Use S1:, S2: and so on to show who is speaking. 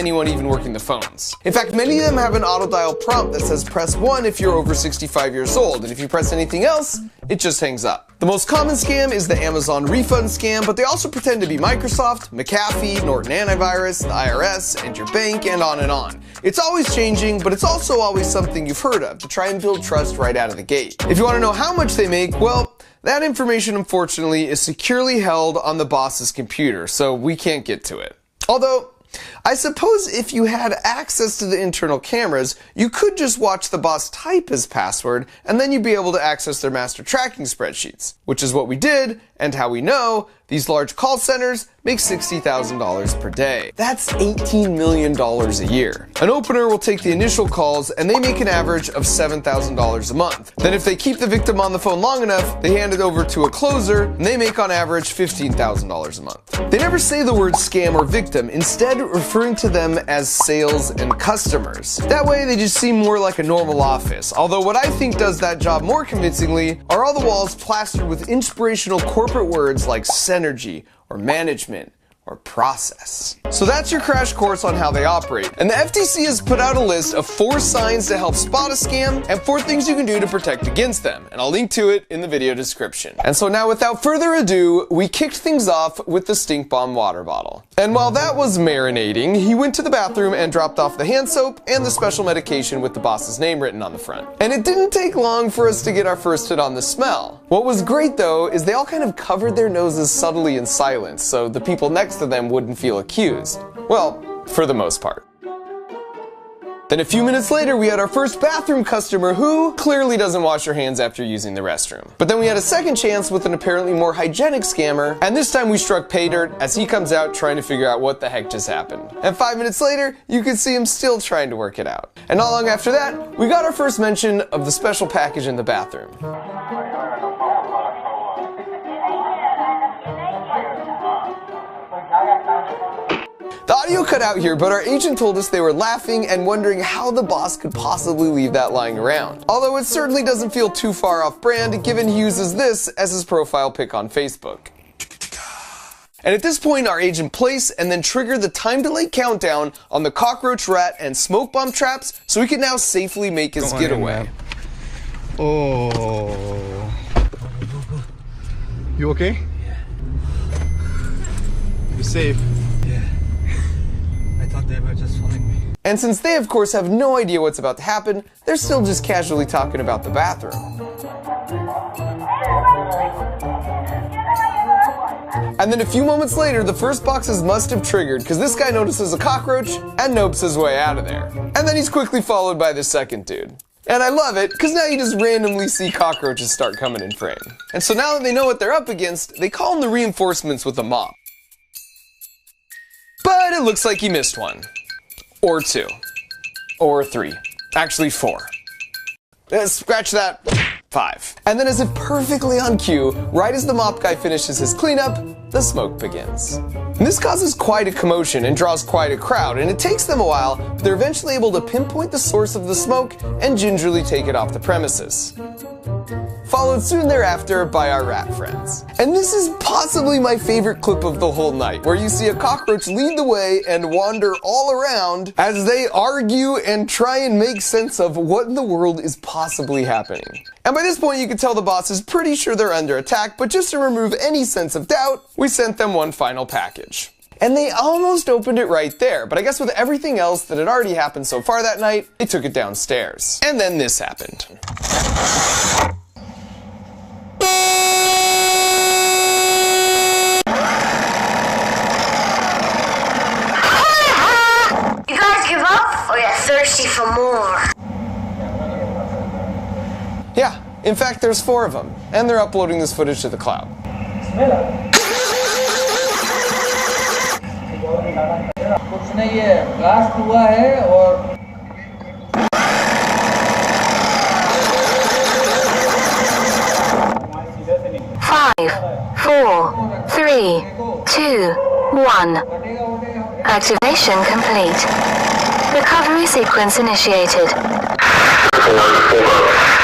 S1: anyone even working the phones. In fact, many of them have an auto dial prompt that says press 1 if you're over 65 years old, and if you press anything else, it just hangs up. The most common scam is the Amazon refund scam, but they also pretend to be Microsoft, McAfee, Norton Antivirus, the IRS, and your bank, and on and on. It's always changing, but it's also always something you've heard of to try and build trust right out of the gate. If you want to know how much they make, well, that information unfortunately is securely held on the boss's computer, so we can't get to it. Although, I suppose if you had access to the internal cameras, you could just watch the boss type his password, and then you'd be able to access their master tracking spreadsheets, which is what we did, and how we know these large call centers make $60,000 per day. That's $18 million a year. An opener will take the initial calls, and they make an average of $7,000 a month. Then if they keep the victim on the phone long enough, they hand it over to a closer, and they make on average $15,000 a month. They never say the word scam or victim, instead referring to them as sales and customers. That way they just seem more like a normal office, although what I think does that job more convincingly are all the walls plastered with inspirational corporate words like synergy or management or process. So that's your crash course on how they operate. And the FTC has put out a list of 4 signs to help spot a scam and 4 things you can do to protect against them. And I'll link to it in the video description. And so now without further ado, we kicked things off with the stink bomb water bottle. And while that was marinating, he went to the bathroom and dropped off the hand soap and the special medication with the boss's name written on the front. And it didn't take long for us to get our first hit on the smell. What was great though is they all kind of covered their noses subtly in silence, so the people next to them wouldn't feel accused. Well, for the most part. Then a few minutes later, we had our first bathroom customer who clearly doesn't wash her hands after using the restroom. But then we had a second chance with an apparently more hygienic scammer, and this time we struck pay dirt as he comes out trying to figure out what the heck just happened. And 5 minutes later, you can see him still trying to work it out. And not long after that, we got our first mention of the special package in the bathroom. The audio cut out here, but our agent told us they were laughing and wondering how the boss could possibly leave that lying around. Although it certainly doesn't feel too far off brand, given he uses this as his profile pic on Facebook. And at this point, our agent placed and then triggered the time delay countdown on the cockroach, rat, and smoke bomb traps, so he can now safely make his getaway.
S2: Oh. You okay?
S3: Yeah.
S2: You safe?
S3: They were just following me.
S1: And since they of course have no idea what's about to happen, they're still just casually talking about the bathroom. And then a few moments later, the first boxes must have triggered because this guy notices a cockroach and nopes his way out of there. And then he's quickly followed by the second dude. And I love it, because now you just randomly see cockroaches start coming in frame. And so now that they know what they're up against, they call in the reinforcements with a mop. But it looks like he missed one. Or 2. Or 3. Actually 4. Scratch that. 5. And then as if perfectly on cue, right as the mop guy finishes his cleanup, the smoke begins. And this causes quite a commotion and draws quite a crowd, and it takes them a while, but they're eventually able to pinpoint the source of the smoke and gingerly take it off the premises. Followed soon thereafter by our rat friends. And this is possibly my favorite clip of the whole night, where you see a cockroach lead the way and wander all around as they argue and try and make sense of what in the world is possibly happening. And by this point you can tell the boss is pretty sure they're under attack, but just to remove any sense of doubt, we sent them one final package. And they almost opened it right there, but I guess with everything else that had already happened so far that night, they took it downstairs. And then this happened.
S4: You guys give up, or you're thirsty for more?
S1: Yeah, in fact there's 4 of them, and they're uploading this footage to the cloud.
S4: 5, 4, 3, 2, 1. Activation complete. Recovery sequence initiated.
S5: 4, 4.